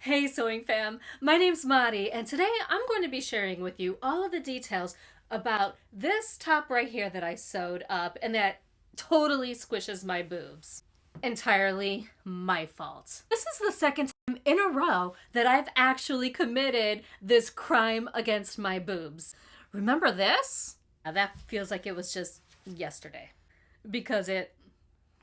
Hey sewing fam, my name's Madi and today I'm going to be sharing with you all of the details about this top right here that I sewed up and that totally squishes my boobs. Entirely my fault. This is the second time in a row that I've actually committed this crime against my boobs. Remember this? Now that feels like it was just yesterday because it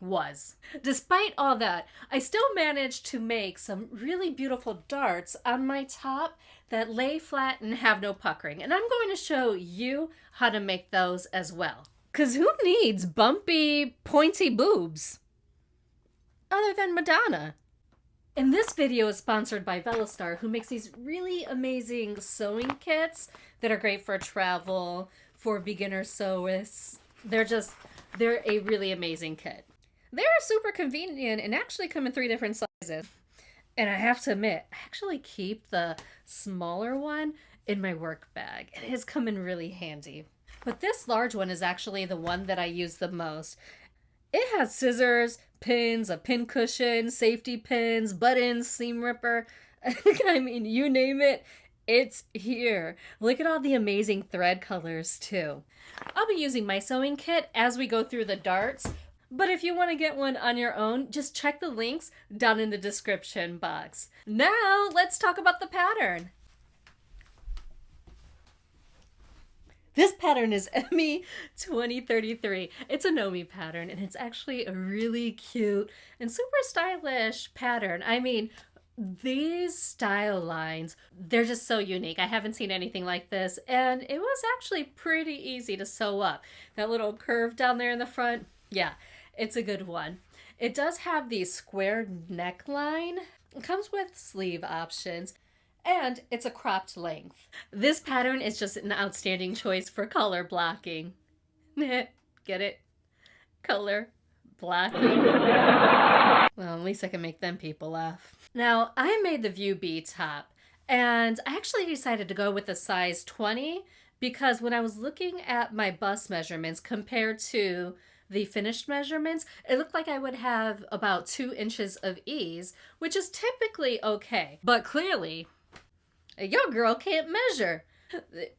was. Despite all that, I still managed to make some really beautiful darts on my top that lay flat and have no puckering. And I'm going to show you how to make those as well. Because who needs bumpy, pointy boobs? Other than Madonna. And this video is sponsored by Vellostar, who makes these really amazing sewing kits that are great for travel, for beginner sewists. They're a really amazing kit. They're super convenient and actually come in 3 different sizes. And I have to admit, I actually keep the smaller one in my work bag. It has come in really handy. But this large one is actually the one that I use the most. It has scissors, pins, a pin cushion, safety pins, buttons, seam ripper. I mean, you name it, it's here. Look at all the amazing thread colors too. I'll be using my sewing kit as we go through the darts. But if you want to get one on your own, just check the links down in the description box. Now, let's talk about the pattern. This pattern is Emmy 2033. It's a Nomi pattern, and it's actually a really cute and super stylish pattern. I mean, these style lines, they're just so unique. I haven't seen anything like this, and it was actually pretty easy to sew up. That little curve down there in the front, yeah. It's a good one. It does have the square neckline. It comes with sleeve options. And it's a cropped length. This pattern is just an outstanding choice for color blocking. Get it? Color blocking. Well, at least I can make them people laugh. Now, I made the View B top. And I actually decided to go with a size 20 because when I was looking at my bust measurements compared to the finished measurements, it looked like I would have about 2 inches of ease, which is typically okay. But clearly, your girl can't measure.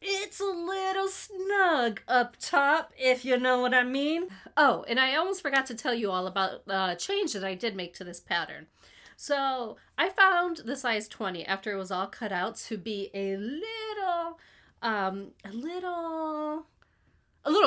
It's a little snug up top, if you know what I mean. Oh, and I almost forgot to tell you all about a change that I did make to this pattern. So I found the size 20 after it was all cut out to be a little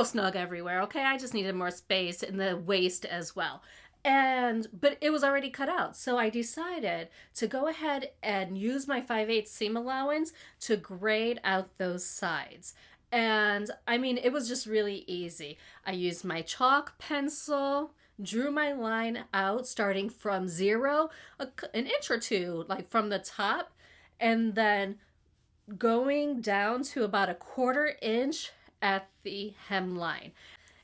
snug everywhere, okay? I just needed more space in the waist as well. But it was already cut out. So I decided to go ahead and use my 5/8 seam allowance to grade out those sides. And I mean, it was just really easy. I used my chalk pencil, drew my line out starting from 0, an inch or 2, like from the top, and then going down to about a 1/4 inch at the hemline.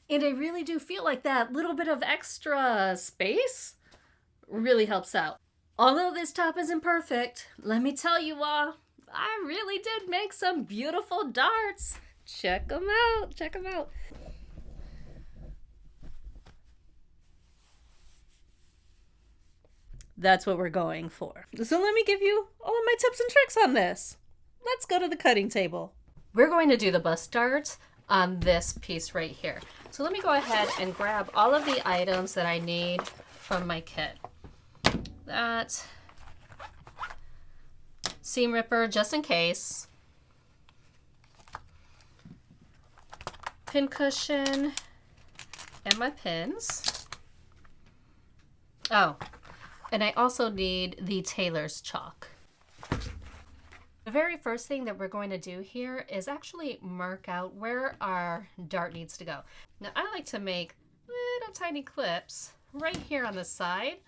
And I really do feel like that little bit of extra space really helps out. Although this top isn't perfect, let me tell you all, I really did make some beautiful darts. Check them out, check them out. That's what we're going for. So let me give you all of my tips and tricks on this. Let's go to the cutting table. We're going to do the bust darts on this piece right here. So let me go ahead and grab all of the items that I need from my kit. That seam ripper just in case, pin cushion, and my pins. Oh, and I also need the tailor's chalk. The very first thing that we're going to do here is actually mark out where our dart needs to go. Now I like to make little tiny clips right here on the side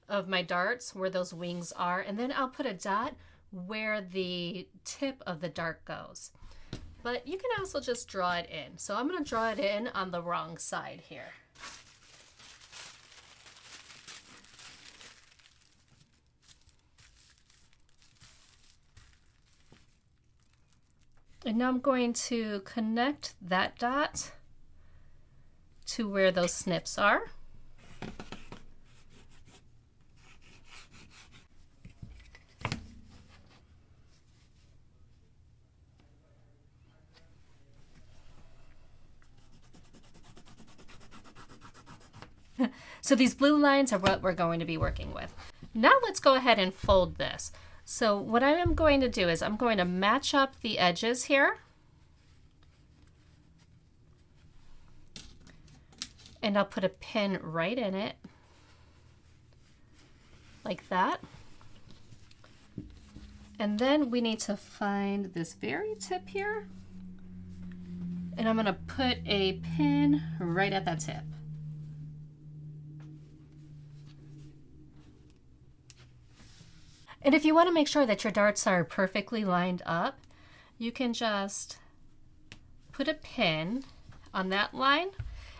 of my darts where those wings are, and then I'll put a dot where the tip of the dart goes. But you can also just draw it in. So I'm going to draw it in on the wrong side here. And now I'm going to connect that dot to where those snips are. So these blue lines are what we're going to be working with. Now let's go ahead and fold this. So what I am going to do is I'm going to match up the edges here. And I'll put a pin right in it, like that. And then we need to find this very tip here. And I'm going to put a pin right at that tip. And if you want to make sure that your darts are perfectly lined up, you can just put a pin on that line.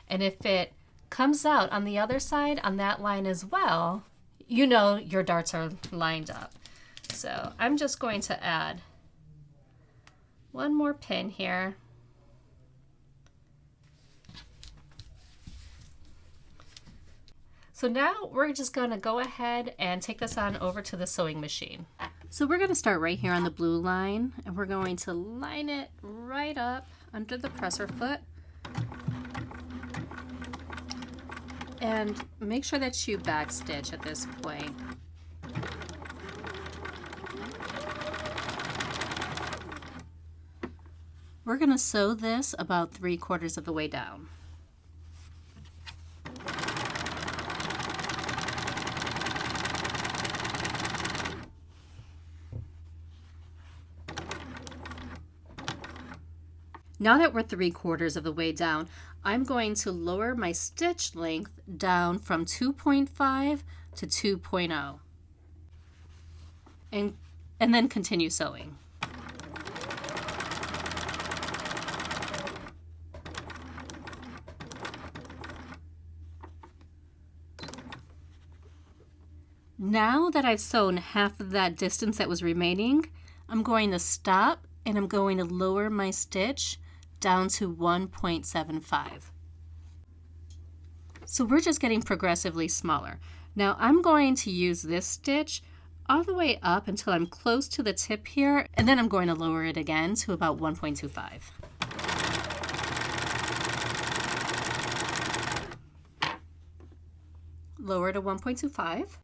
And if it comes out on the other side on that line as well, you know your darts are lined up. So I'm just going to add one more pin here. So now we're just going to go ahead and take this on over to the sewing machine. So we're going to start right here on the blue line, and we're going to line it right up under the presser foot. And make sure that you backstitch at this point. We're going to sew this about 3/4 of the way down. Now that we're 3/4 of the way down, I'm going to lower my stitch length down from 2.5 to 2.0 and then continue sewing. Now that I've sewn half of that distance that was remaining, I'm going to stop and I'm going to lower my stitch down to 1.75. So we're just getting progressively smaller. Now I'm going to use this stitch all the way up until I'm close to the tip here, and then I'm going to lower it again to about 1.25. Lower to 1.25.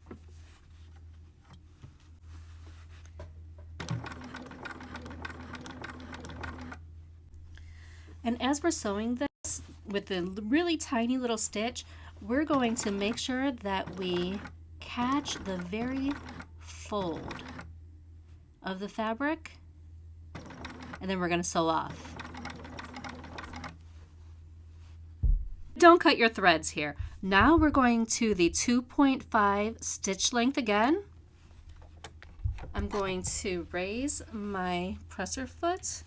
And as we're sewing this with the really tiny little stitch, we're going to make sure that we catch the very fold of the fabric, and then we're going to sew off. Don't cut your threads here. Now we're going to the 2.5 stitch length again. I'm going to raise my presser foot,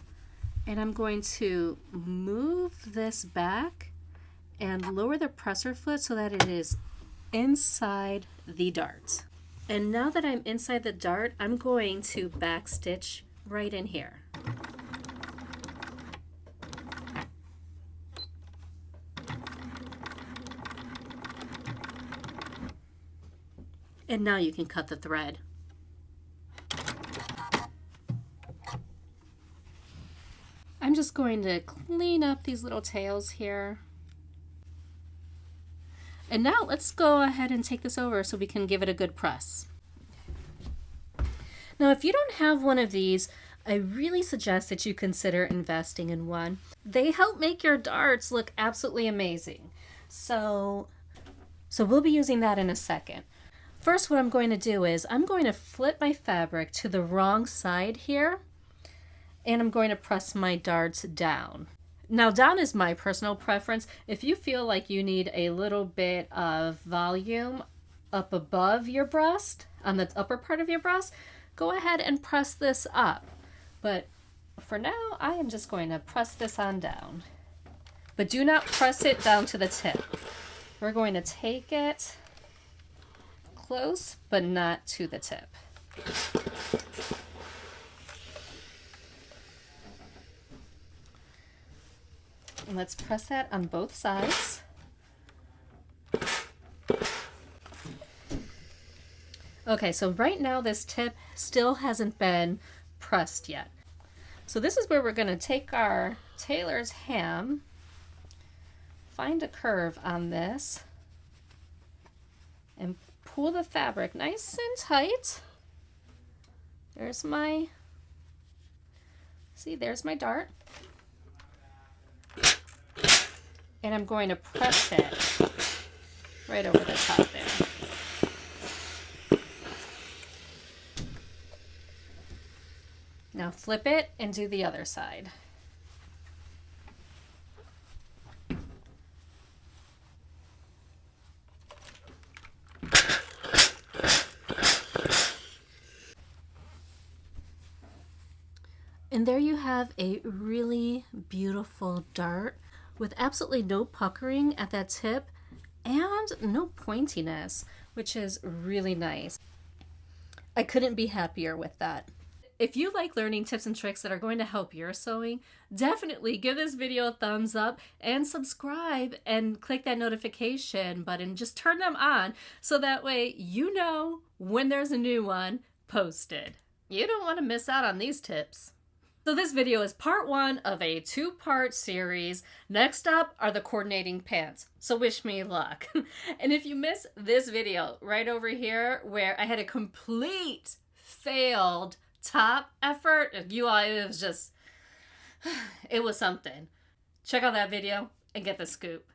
and I'm going to move this back and lower the presser foot so that it is inside the dart. And now that I'm inside the dart, I'm going to back stitch right in here. And now you can cut the thread. I'm just going to clean up these little tails here. And now let's go ahead and take this over so we can give it a good press. Now, if you don't have one of these, I really suggest that you consider investing in one. They help make your darts look absolutely amazing. So we'll be using that in a second. First, what I'm going to do is I'm going to flip my fabric to the wrong side here, and I'm going to press my darts down. Now, down is my personal preference. If you feel like you need a little bit of volume up above your breast, on the upper part of your breast, go ahead and press this up. But for now, I am just going to press this on down. But do not press it down to the tip. We're going to take it close, but not to the tip. And let's press that on both sides. Okay, so right now this tip still hasn't been pressed yet. So this is where we're going to take our tailor's ham, find a curve on this, and pull the fabric nice and tight. There's my, see, there's my dart. And I'm going to press it right over the top there. Now flip it and do the other side. And there you have a really beautiful dart with absolutely no puckering at that tip and no pointiness, which is really nice. I couldn't be happier with that. If you like learning tips and tricks that are going to help your sewing, definitely give this video a thumbs up and subscribe and click that notification button. Just turn them on so that way you know when there's a new one posted. You don't want to miss out on these tips. So this video is part 1 of a 2-part series. Next up are the coordinating pants. So wish me luck. And if you miss this video right over here where I had a complete failed top effort, it was something. Check out that video and get the scoop.